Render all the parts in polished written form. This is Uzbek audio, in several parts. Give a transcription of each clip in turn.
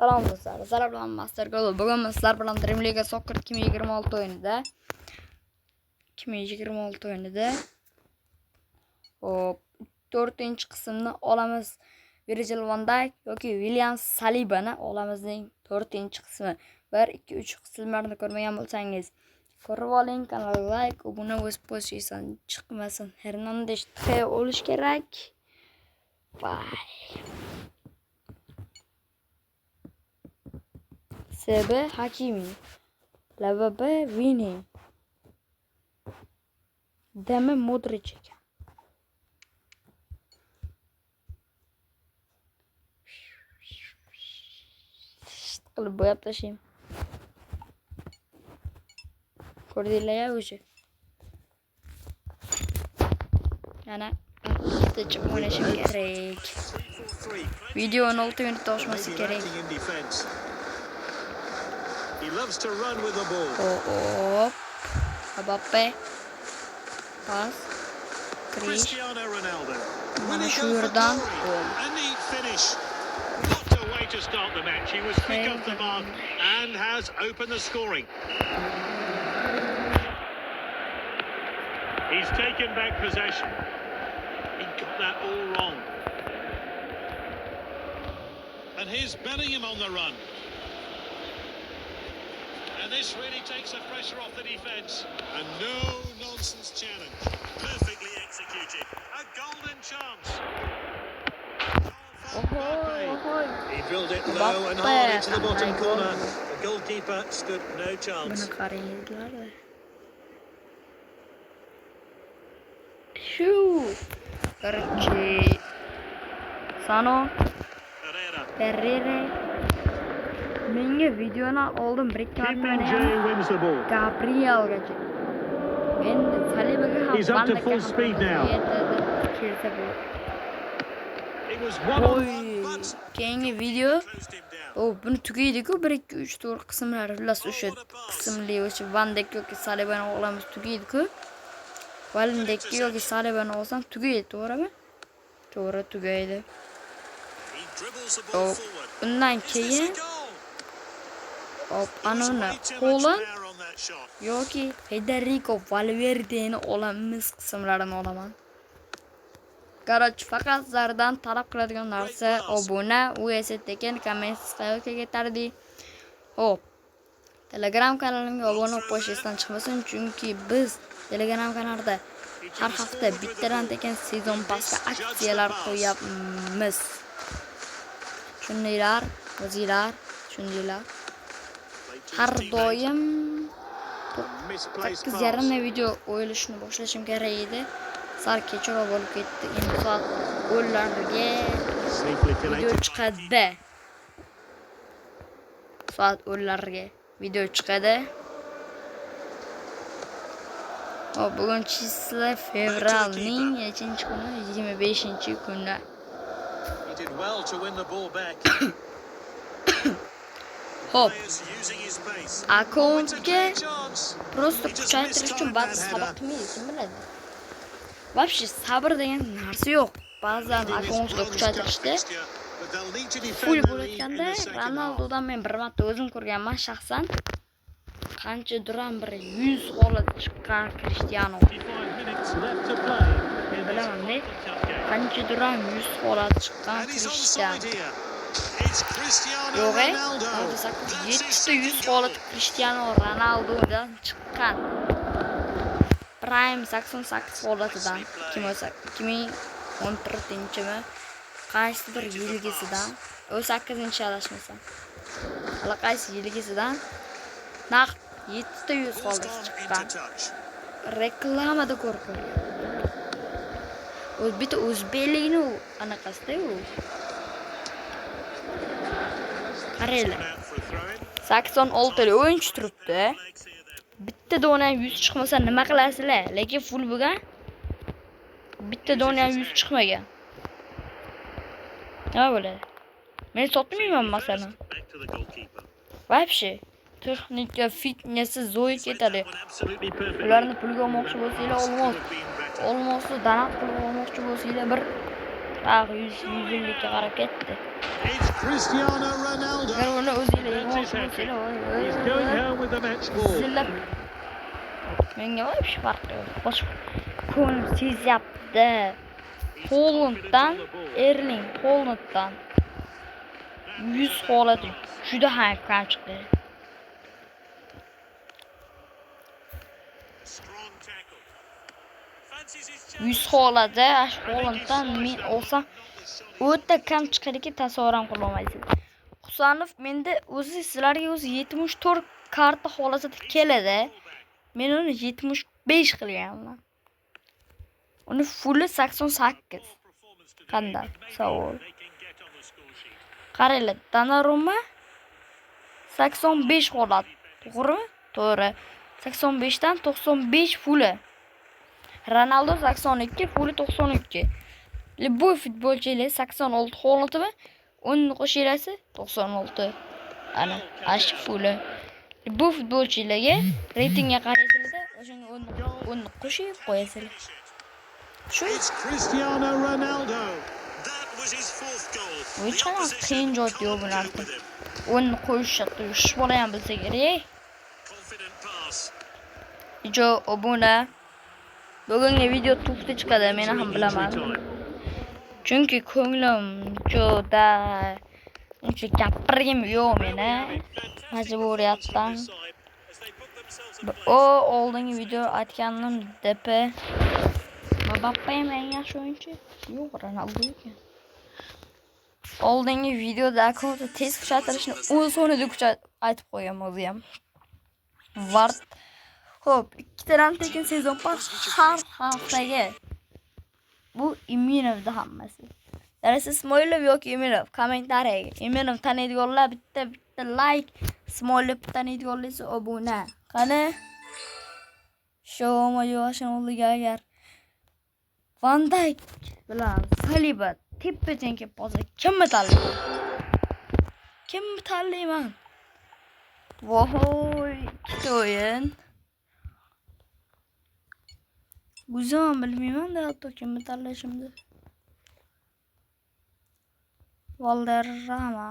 Salom do'stlar, sizlar bilan Master Gol. Bugun sizlar bilan Dream League Soccer 2026 o'yinida hop 4-qismni olamiz. Virgil van Dijk yoki William Salibani olamizning 4-qismi. 1, 2, 3 qismlarni ko'rmagan bo'lsangiz, ko'rib oling, kanalga like, obuna o'sib qo'yishsan, chiqmasin. Hernandez olish kerak. Bye. CB Hakimi, LVB Vini, Demi Modric ekan. Qilib bo'yab tashlayman. Ko'rdinglar-ya o'sha. Ana bitta chiqib o'ynashim kerak. Videoni 6 minutda oshmasi kerak. He loves to run with the ball. Hop. Mbappe. Pas. Cristiano Ronaldo. Mana shu yerdan gol. A neat finish. What a way to start the match. He was quick off the mark and has opened the scoring. He's taken back possession. He got that all wrong. And here's Bellingham on the run. And this really takes the pressure off the defence. A no-nonsense challenge. Perfectly executed. A golden chance. He drilled it low and hard into the bottom corner. The goalkeeper stood no chance. Shoo! Perché Sano Ferrere menga videoni oldim bir-ikki marta wins the ball. Gabrielgacha. Endi Salibaga ham He's up to full speed now. It was one-on-one, but Keyingi video closed him down. buni tugaydi-ku 1 2 3 4 qismlar xullas o'sha qismli o'sha Van Dijk yoki Salibani olamiz tugaydi-ku. Van Dijk yoki Salibani olsam tugaydi, to'g'rimi? To'g'ri tugaydi. He dribbles the ball forward. Undan Is this keyin a goal? hop There was anoni way too much Haaland power on that shot. yoki Federico Valverdeni olamiz qismlarini olaman. Qaror faqat sizlardan talab qiladigan narsa obuna, u esa tekin komment yoki yetarli. Hop. Telegram kanalimga obuna bo'lish esdan chiqmasin, chunki biz Telegram kanalida har hafta bittadan tekin sezon pasga aksiyalar qo'yamiz. Shundaylar, o'zinglar, shundaylar. Har doim Misplaced 8:30 video o'yilishni boshlashim kerak edi. Sal kechroq bo'lib ketdi. Endi soat o'yinlarga Sneakily video collected. chiqadi. Soat o'yinlarga video chiqadi. Hop, bugun chisla fevralning 5-kuni, 25-kuni. He did well to win the ball back. Hop, Players using his pace. akkauntga Chance. просто kuchaytirish uchun ba'zi sabr qilmaydi, kim biladi. Вообще sabr degan narsa yo'q. Ba'zan akkauntga kuchaytirishda But they'll need to defend full the lead in bo'layotganda the second half. Ronaldodan men bir marta o'zim ko'rganman shaxsan. Qanchadir ham bir 100 holat chiqqan Cristiano. 55 minutes left to play in this Bilaman-da. Cup game. Qanchadir ham 100 holat chiqqan And he's Cristiano. onside here. It's Cristiano Yo'q, Ronaldo. That's his 700 second holat goal. Cristiano Ronaldodan chiqqan. Prime 88 holatidan 2014-mi? Qaysidir yilgisidan, o 8-chi adashmasam. Hali qaysi yilgisidan naq 700 holat Gone chiqqan. into touch. Reklamada ko'rib qolgan. Bitta o'zbeklikni anaqasida u. Qaranglar. Out for a throw-in. 86 ta o'yinchi turibdi. Legs here then. Bitta dona 100 chiqmasa nima qilasizlar? Lekin full bo'lgan. Bitta dona 100 chiqmagan. Nima bo'ladi? Men sotmayman masalan. Back to the goalkeeper. Вообще texnika, fitnessi zo'y ketadi. One absolutely perfect. Ularni pulga olmoqchi bo'lsanglar, Could have been better. olmosni danat qilib olmoqchi bo'lsanglar bir 100 150 ga qarab ketdi. It's Cristiano Ronaldo. Ver bunu o'ziga That's his hat-trick. He's going home with the match ball. zillab. Menga voy shu farqi yo'q. Bosh ko'nglim sezyapti. Holanddan Erling Holanddan 100 holat juda ham kam chiqdi. Strong tackle. Fancies his 100 holada Holanddan men olsam o'ta kam chiqadiki tasavvur qila olmaysiz. Husanov menda o'zi sizlarga o'zi 74 karta holatida keladi. Men uni 75 qilganman. Uni fulli 88. Qanday? Savol. Qaranglar, Donnarumma 85 holat. To'g'rimi? To'g'ri. 85 dan 95 fulli. Ronaldo 82, fulli 92. Bu futbolchilar 86 holatimi? 10 qo'shilasi 96. Ana, ash fulli. Bu futbolchilarga reytingga qarasizlar, o'shanga 10 qo'shib qo'yasizlar. Shu It's Cristiano Ronaldo. That was his fourth goal. hech qanday qiyin joy yo'q bularda. 10 qo'yishadi. Shu bola ham bilsa kerak. Confident pass. Jo obuna. Bugungi video to'xta chiqadi, men ham bilaman. Chunki ko'nglim juda uncha gapirgim yo'q meni. Majburiyatdan. O oldingi video aytganim DP. Mbappe ham eng yaxshi o'yinchi. Yo'q, Ronaldo ekan. Oldingi videoda akkauntni tez kuchaytirishni o'z o'rnida aytib qo'ygan o'zi ham. Vart. Xo'p, ikkitadan tekin sezon pas har haftaga. Bu Iminovda hammasi. Darasi Ismoilov yoki Iminov kommentariyaga. Iminov taniydiganlar bitta like, Ismoilov taniydiganlar esa obuna. Qani? Sho'ma yo'shin oldiga agar Van Dijk bilan Saliba teppa-teng kelib qolsa, kimni tanlayman? Kimni tanlayman? Voy, ikkita o'yin. O'zim bilmayman-da, hatto kimni tanlashimni. Valderrama.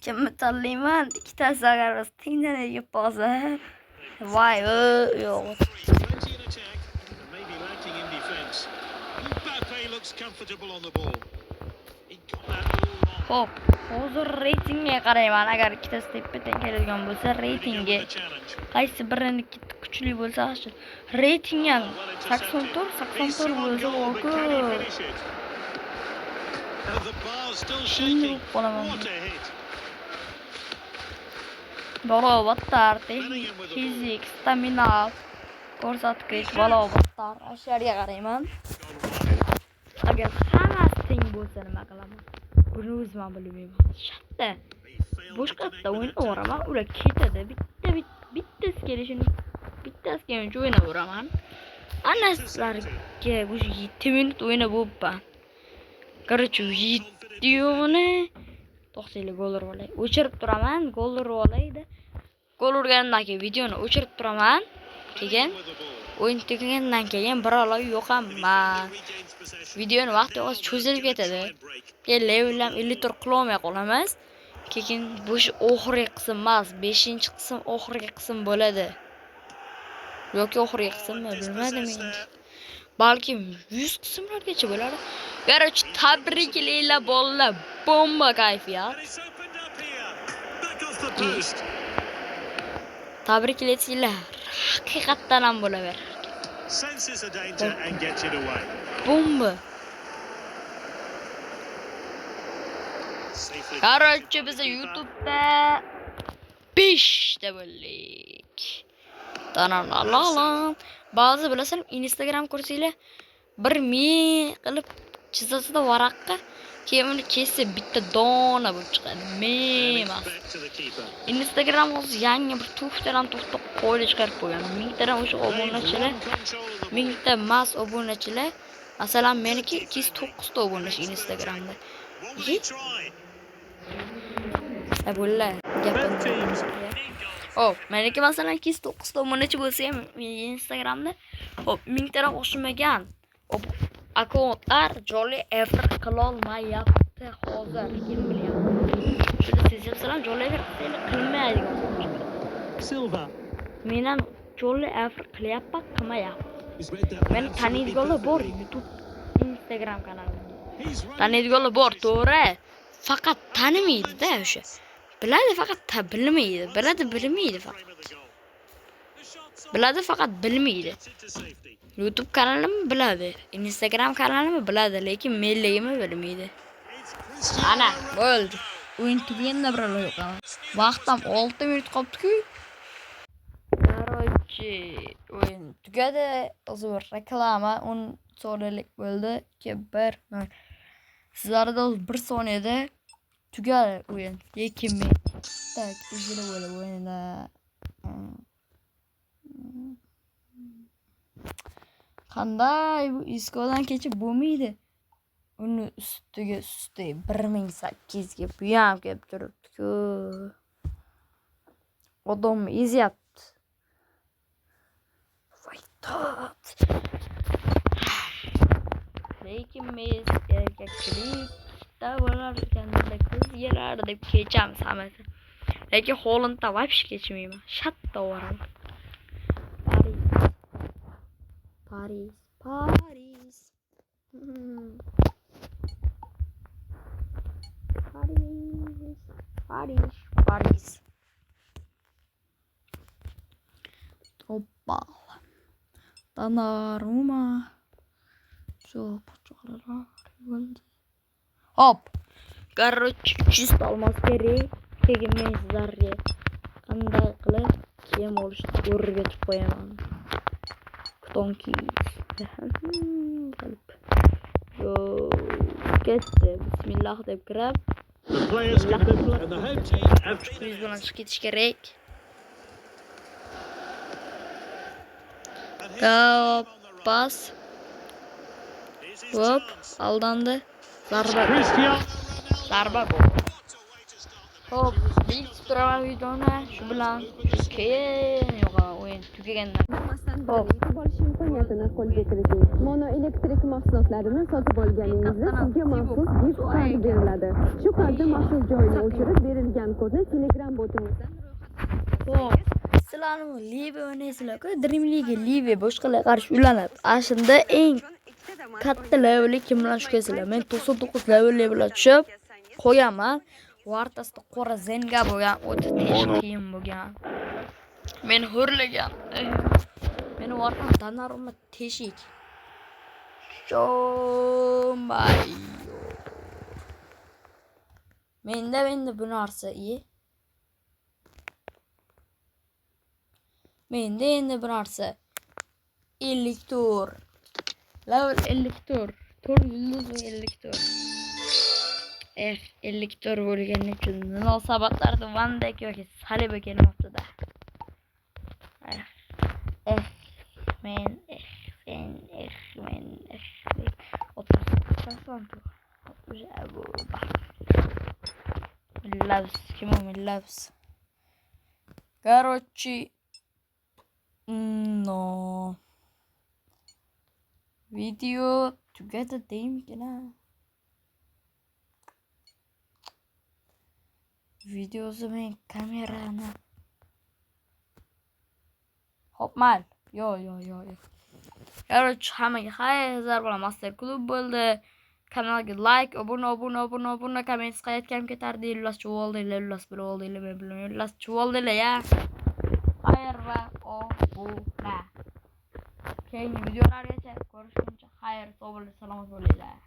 Kimni tanlayman? Ikkitasi agar biz tengdan kelib qolsa, voy, yo'q. Plenty in attack and maybe lacking in defence. Mbappe looks comfortable on the ball. He got that ball wrong. Xo'p, hozir reytingga qarayman. Agar ikkitasi teppa-teng keladigan bo'lsa, reytingga The challenge. qaysi birini kuchli bo'lsa, yaxshi. Reyting ham 84 bo'lsa, But can he o'ku. finish it? And the bar's still Shunday shaking. qolaman. What a hit. Balobattar, fizik, stamina, ko'rsatkich, balobattar. Ashlarga qarayman. Agar hammasi teng bo'lsa nima qilaman? Buni o'zim ham bilmayman. Shatta. Boshqatda o'ynayveraman, ular ketadi. Bittasi kelishini bittasiga o'ynayveraman. Ana sizlarga bu 7 minut o'ynab bo'libman. Короче, videoni to'xtaylik, gol urib olay. O'chirib turaman, gol urib olayda. Gol urgandan keyin videoni o'chirib turaman. Keyin o'yin tugagandan keyin bir oy yo'qaman. Videoni vaqti oz cho'zilib ketadi. Keyin levellam 54 qila olmay qolamiz. Keyin bu oxirgi qism emas, 5-qism oxirgi qism bo'ladi. Yoki oxirgi qismmi bilmadim endi. Balkim 100 qismlargacha bo'ladi. Короче, tabriklaylar bolalar. Bomba kayfiyat. And it's opened up here. Back off the post. Tabriklaysilar. Haqiqatdan ham bo'laver. Senses the danger and gets it away. Bomba. Safely. Короче, biz YouTube'da 5 ta bo'ldik. Tanalalam. Ba'zi bilasan, Instagram kursinglar 1000 qilib chizasida varaqqa, keyin uni kesib bitta dona bo'lib chiqadi. Emas. Back to the keeper. Instagram hozir yangi bir to'xtadan qo'yib chiqarib qo'ygan. 1000 tadan o'sha obunachilar, Control of the 1000 ta mas obunachilar. Masalan, meniki 209 ta obunachi Instagramda. Will he try? Bular Both teams. Hop, meniki masalan 209 ta obunachi bo'lsa ham Instagramda, hop, 1000 tadan oshmagan akkauntlar jolly efir qila olmayapti. vaqti hozir kim bilyapti. Shuni sezibsizlar, jolly qilmaydigan. Silva. Men ham jolly qilyapman, qilmayapman. He's read that Men absolutely taniydiganlar bor perfectly. YouTube, Instagram kanalim. He's running Taniydiganlar bor, to'g'ri. Faqat tanimaydi-da o'sha. Biladi faqat bilmaydi. Biladi bilmaydi faqat. Biladi faqat bilmaydi. into safety. YouTube kanalimni biladi, Instagram kanalimni biladi, lekin menligimni bilmaydi. It's Cristiano Ana, Ronaldo. bo'ldi. O'yin tugaganda birala yo'qaman. Vaqtim 6 minut qoldi-ku. Короче, o'yin tugadi. O'zi bir reklama 10 soniyalik bo'ldi. 1 Sizlarda 1 soniyada tugadi o'yin. Lekin men tak uzun bo'lib o'yinda. Qanday bu iskodan kechib bo'lmaydi. Uni ustiga 1008 ga bu ham kelib turibdi-ku. Odamni ezyapti. Vaytot. Lekin men erkakchilikda bo'lar ekanda qiz yelar deb kechamiz hammasi. Lekin Holandda vapsh kechmayman. Shatta boraman. Paris. Paris. Paris. Topal. Donnarumma. Все, почалар. Hop. Короче, 300 olmos kerak. Keyin men sizlarga qanday qilib kiyim olishni o'rgatib qo'yaman. Donki. Yo, ketdi. Bismillah deb kirib. The players and the home team have Biz bilan chiqib ketish kerak. Pas. Hop, aldandi. Zarba. Cristiano Zarba bu. Hop, ilk turaman videoni shu bilan keyin yo'q o'yin tugagandan. Hop. Yetib olish imkoniyatini qo'lga kiriting. Monoelektrik mahsulotlarini sotib olganingizda sizga maxsus gift kart beriladi. Shu kartda maxsus joyni o'chirib berilgan kodni Telegram botimizdan Hop. Sizlarni Liviya o'ynaysizlar-ku, Dream League Liviya boshqalarga qarshi ulanadi. Ashunda eng katta levelga kim bilan tushasizlar? Men 99 level bilan tushib qo'yaman. O'rtasida qora zenga bo'lgan, o'ta qiyin bo'lgan. Men hurlagan. Meni o'rtam Donnarumma teshik. Sho'may. Menda bu narsa iyi. Menda endi bir narsa 50 tur. Level 50 tur. Tur yulduz 50 tur. 50 tur bo'lgani uchun munosabatlarda Van Dijk yoki Saliba kelmoqda-da. Men Loves. Короче, no. Video tugadi deymikina. Videosi men kamerani. Hopmal. Yo. Короче, hammaga xayr bilan Master Klub bo'ldi. Kanalga like, obuna, komment qaytgan ketardi. Illas chuvoldilar, illas biloldilar, men bilmayman. Illas chuvoldilar ya. Xayr va obuna. Keyingi videolargacha ko'rishguncha xayr, sog' bo'linglar, salomat bo'linglar.